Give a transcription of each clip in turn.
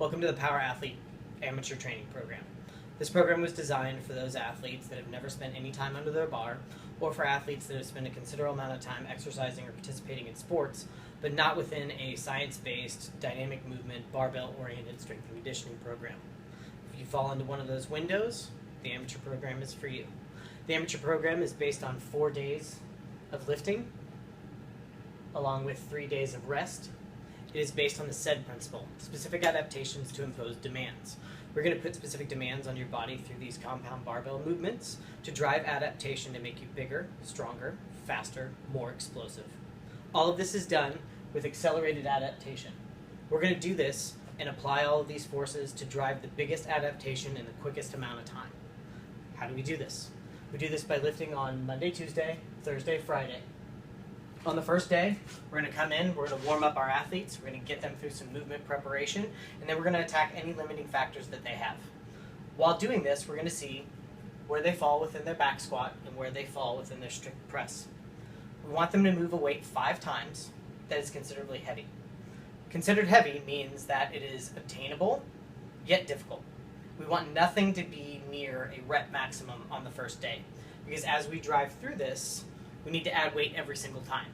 Welcome to the Power Athlete Amateur Training Program. This program was designed for those athletes that have never spent any time under their bar, or for athletes that have spent a considerable amount of time exercising or participating in sports, but not within a science-based, dynamic movement, barbell-oriented strength and conditioning program. If you fall into one of those windows, the amateur program is for you. The amateur program is based on 4 days of lifting, along with 3 days of rest. It is based on the SAID principle, specific adaptations to impose demands. We're going to put specific demands on your body through these compound barbell movements to drive adaptation to make you bigger, stronger, faster, more explosive. All of this is done with accelerated adaptation. We're going to do this and apply all of these forces to drive the biggest adaptation in the quickest amount of time. How do we do this? We do this by lifting on Monday, Tuesday, Thursday, Friday. On the first day, we're going to come in, we're going to warm up our athletes, we're going to get them through some movement preparation, and then we're going to attack any limiting factors that they have. While doing this, we're going to see where they fall within their back squat and where they fall within their strict press. We want them to move a weight 5 times that is considerably heavy. Considered heavy means that it is obtainable, yet difficult. We want nothing to be near a rep maximum on the first day, because as we drive through this, we need to add weight every single time.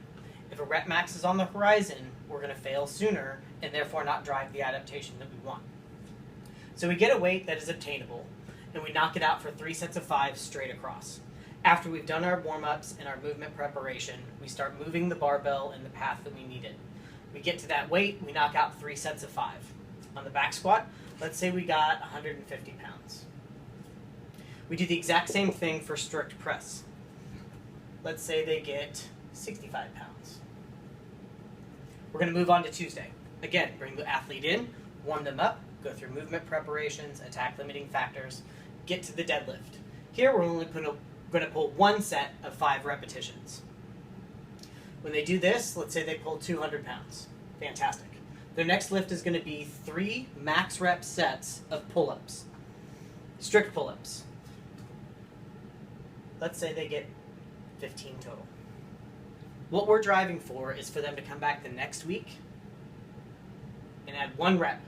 If a rep max is on the horizon, we're going to fail sooner and therefore not drive the adaptation that we want. So we get a weight that is obtainable and we knock it out for 3 sets of 5 straight across. After we've done our warm-ups and our movement preparation, we start moving the barbell in the path that we need it. We get to that weight, we knock out 3 sets of 5. On the back squat, let's say we got 150 pounds. We do the exact same thing for strict press. Let's say they get 65 pounds. We're going to move on to Tuesday. Again, bring the athlete in, warm them up, go through movement preparations, attack limiting factors, get to the deadlift. Here we're only going to pull 1 set of 5 repetitions. When they do this, let's say they pull 200 pounds. Fantastic. Their next lift is going to be 3 max rep sets of pull-ups. Strict pull-ups. Let's say they get 15 total. What we're driving for is for them to come back the next week and add 1 rep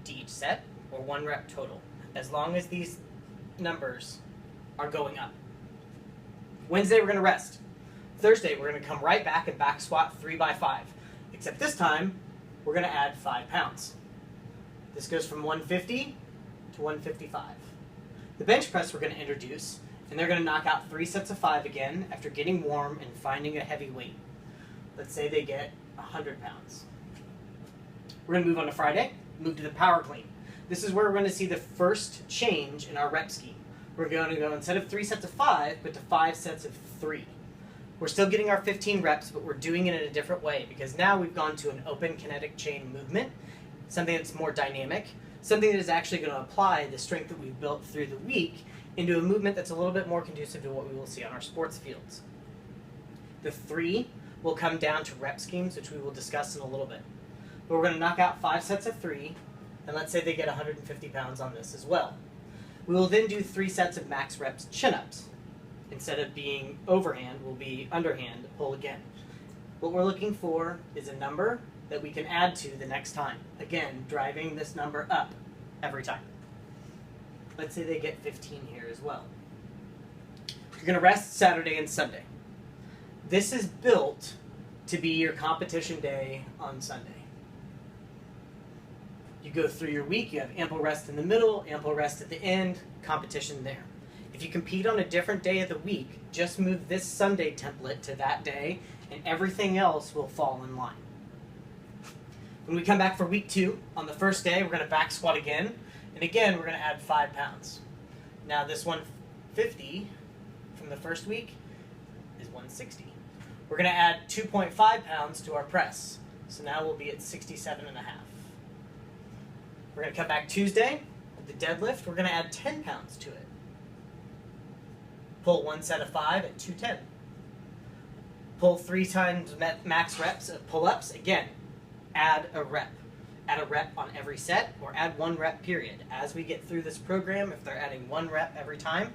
to each set, or 1 rep total, as long as these numbers are going up. Wednesday we're going to rest. Thursday we're going to come right back and back squat 3 by 5, except this time we're going to add 5 pounds. This goes from 150 to 155. The bench press we're going to introduce, and they're going to knock out 3 sets of 5 again after getting warm and finding a heavy weight. Let's say they get 100 pounds. We're going to move on to Friday, move to the power clean. This is where we're going to see the first change in our rep scheme. We're going to go instead of 3 sets of 5, but to 5 sets of 3. We're still getting our 15 reps, but we're doing it in a different way because now we've gone to an open kinetic chain movement, something that's more dynamic, something that is actually going to apply the strength that we've built through the week into a movement that's a little bit more conducive to what we will see on our sports fields. The 3 will come down to rep schemes, which we will discuss in a little bit. But we're going to knock out 5 sets of 3, and let's say they get 150 pounds on this as well. We will then do 3 sets of max reps chin-ups. Instead of being overhand, we'll be underhand, pull again. What we're looking for is a number that we can add to the next time. Again, driving this number up every time. Let's say they get 15 here as well. You're going to rest Saturday and Sunday. This is built to be your competition day on Sunday. You go through your week, you have ample rest in the middle, ample rest at the end, competition there. If you compete on a different day of the week, just move this Sunday template to that day, and everything else will fall in line. When we come back for week 2, on the first day, we're going to back squat again. And again, we're going to add 5 pounds. Now this 150 from the first week is 160. We're going to add 2.5 pounds to our press. So now we'll be at 67.5. We're going to come back Tuesday with the deadlift. We're going to add 10 pounds to it. Pull 1 set of 5 at 210. Pull 3 times max reps of pull-ups. Again, add a rep. Add a rep on every set, or add 1 rep period. As we get through this program, if they're adding 1 rep every time,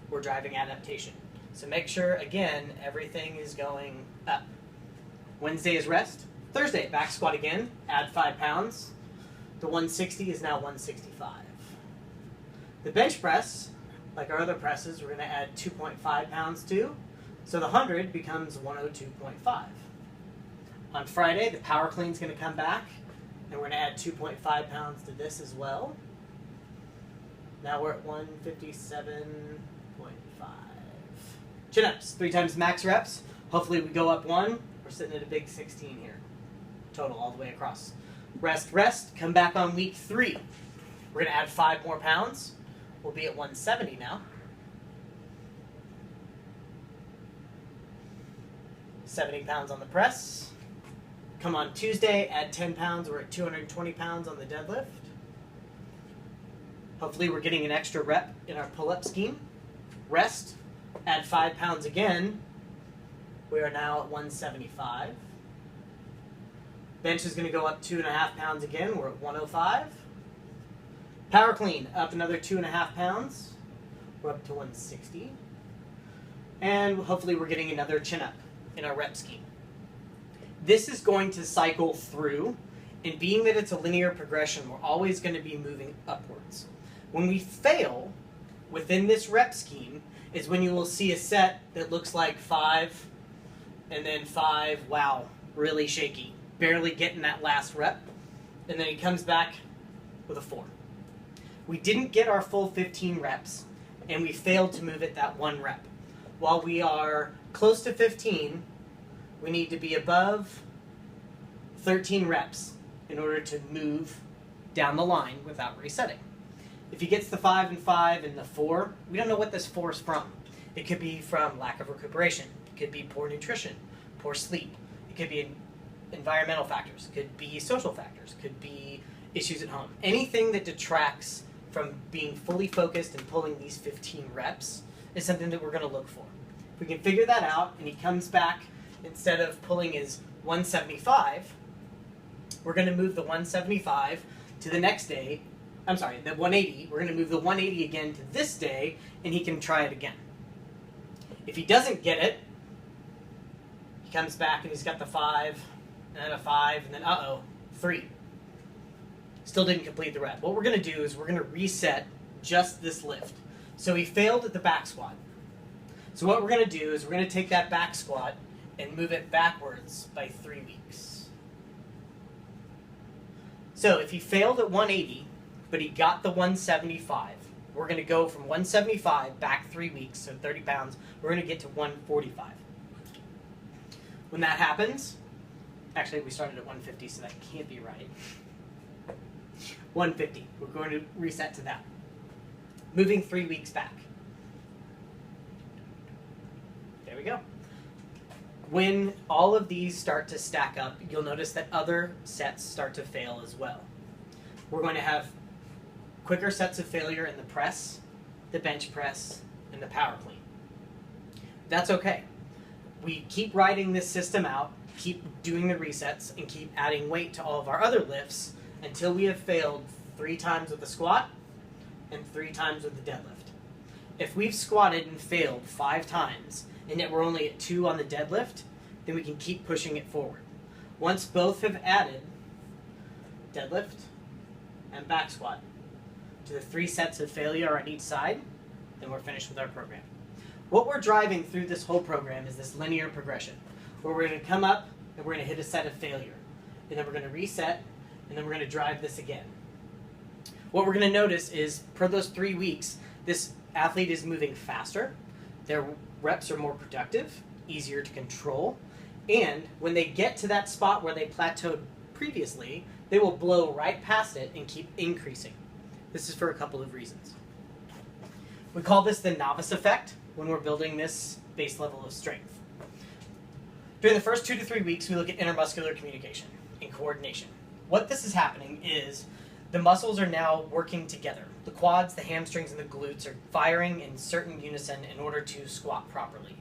we're driving adaptation. So make sure, again, everything is going up. Wednesday is rest. Thursday, back squat again, add 5 pounds. The 160 is now 165. The bench press, like our other presses, we're going to add 2.5 pounds to, so the 100 becomes 102.5. On Friday, the power clean is going to come back, and we're going to add 2.5 pounds to this as well. Now we're at 157.5. Chin-ups, 3 times max reps. Hopefully we go up 1. We're sitting at a big 16 here, total all the way across. Rest, rest, come back on week 3. We're going to add 5 more pounds. We'll be at 170 now. 70 pounds on the press. Come on Tuesday, add 10 pounds. We're at 220 pounds on the deadlift. Hopefully we're getting an extra rep in our pull-up scheme. Rest, add 5 pounds again. We are now at 175. Bench is going to go up 2.5 pounds again. We're at 105. Power clean, up another 2.5 pounds. We're up to 160. And hopefully we're getting another chin-up in our rep scheme. This is going to cycle through, and being that it's a linear progression, we're always going to be moving upwards. When we fail within this rep scheme is when you will see a set that looks like 5, and then 5, wow, really shaky, barely getting that last rep, and then he comes back with a 4. We didn't get our full 15 reps, and we failed to move it that 1 rep. While we are close to 15, we need to be above 13 reps in order to move down the line without resetting. If he gets the 5 and 5 and the 4, we don't know what this 4 is from. It could be from lack of recuperation. It could be poor nutrition, poor sleep. It could be environmental factors. It could be social factors. It could be issues at home. Anything that detracts from being fully focused and pulling these 15 reps is something that we're going to look for. If we can figure that out and he comes back, instead of pulling his 175, we're going to move the 175 to the next day. I'm sorry, the 180. We're going to move the 180 again to this day, and he can try it again. If he doesn't get it, he comes back and he's got the 5, and then a 5, and then 3. Still didn't complete the rep. What we're going to do is we're going to reset just this lift. So he failed at the back squat. So what we're going to do is we're going to take that back squat and move it backwards by 3 weeks. So if he failed at 180, but he got the 175, we're going to go from 175 back 3 weeks, so 30 pounds, we're going to get to 145. When that happens, actually we started at 150, so that can't be right. 150, we're going to reset to that. Moving 3 weeks back. There we go. When all of these start to stack up, you'll notice that other sets start to fail as well. We're going to have quicker sets of failure in the press, the bench press, and the power clean. That's okay. We keep riding this system out, keep doing the resets, and keep adding weight to all of our other lifts until we have failed 3 times with the squat and 3 times with the deadlift. If we've squatted and failed 5 times, and yet we're only at 2 on the deadlift, then we can keep pushing it forward. Once both have added deadlift and back squat to the 3 sets of failure on each side, then we're finished with our program. What we're driving through this whole program is this linear progression, where we're going to come up and we're going to hit a set of failure, and then we're going to reset, and then we're going to drive this again. What we're going to notice is, per those 3 weeks, this athlete is moving faster, their reps are more productive, easier to control, and when they get to that spot where they plateaued previously, they will blow right past it and keep increasing. This is for a couple of reasons. We call this the novice effect when we're building this base level of strength. During the first 2 to 3 weeks, we look at intermuscular communication and coordination. What this is happening is the muscles are now working together. The quads, the hamstrings, and the glutes are firing in certain unison in order to squat properly.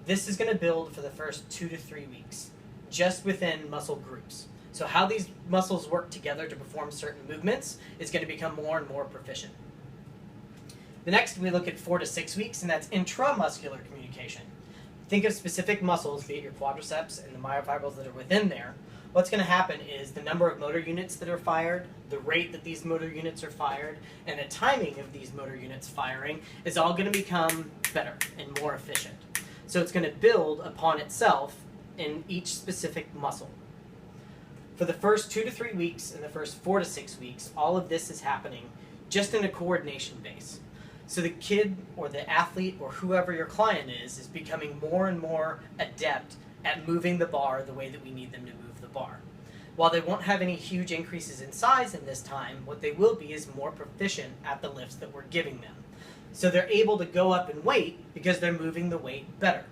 This is going to build for the first 2 to 3 weeks, just within muscle groups. So how these muscles work together to perform certain movements is going to become more and more proficient. The next, we look at 4 to 6 weeks, and that's intramuscular communication. Think of specific muscles, be it your quadriceps and the myofibrils that are within there, what's going to happen is the number of motor units that are fired, the rate that these motor units are fired, and the timing of these motor units firing is all going to become better and more efficient. So it's going to build upon itself in each specific muscle. For the first 2 to 3 weeks and the first 4 to 6 weeks, all of this is happening just in a coordination base. So the kid or the athlete or whoever your client is becoming more and more adept at moving the bar the way that we need them to move the bar. While they won't have any huge increases in size in this time, what they will be is more proficient at the lifts that we're giving them. So they're able to go up in weight because they're moving the weight better.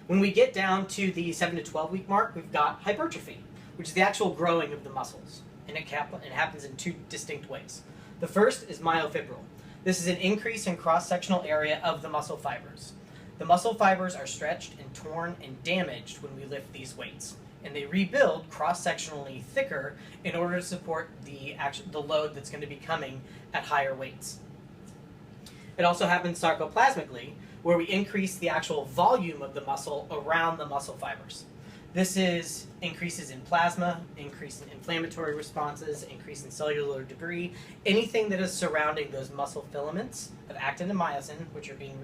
When we get down to the 7 to 12 week mark, we've got hypertrophy, which is the actual growing of the muscles. And it happens in 2 distinct ways. The first is myofibril. This is an increase in cross-sectional area of the muscle fibers. The muscle fibers are stretched and torn and damaged when we lift these weights, and they rebuild cross-sectionally thicker in order to support the load that's going to be coming at higher weights. It also happens sarcoplasmically, where we increase the actual volume of the muscle around the muscle fibers. This is increases in plasma, increase in inflammatory responses, increase in cellular debris, anything that is surrounding those muscle filaments of actin and myosin, which are being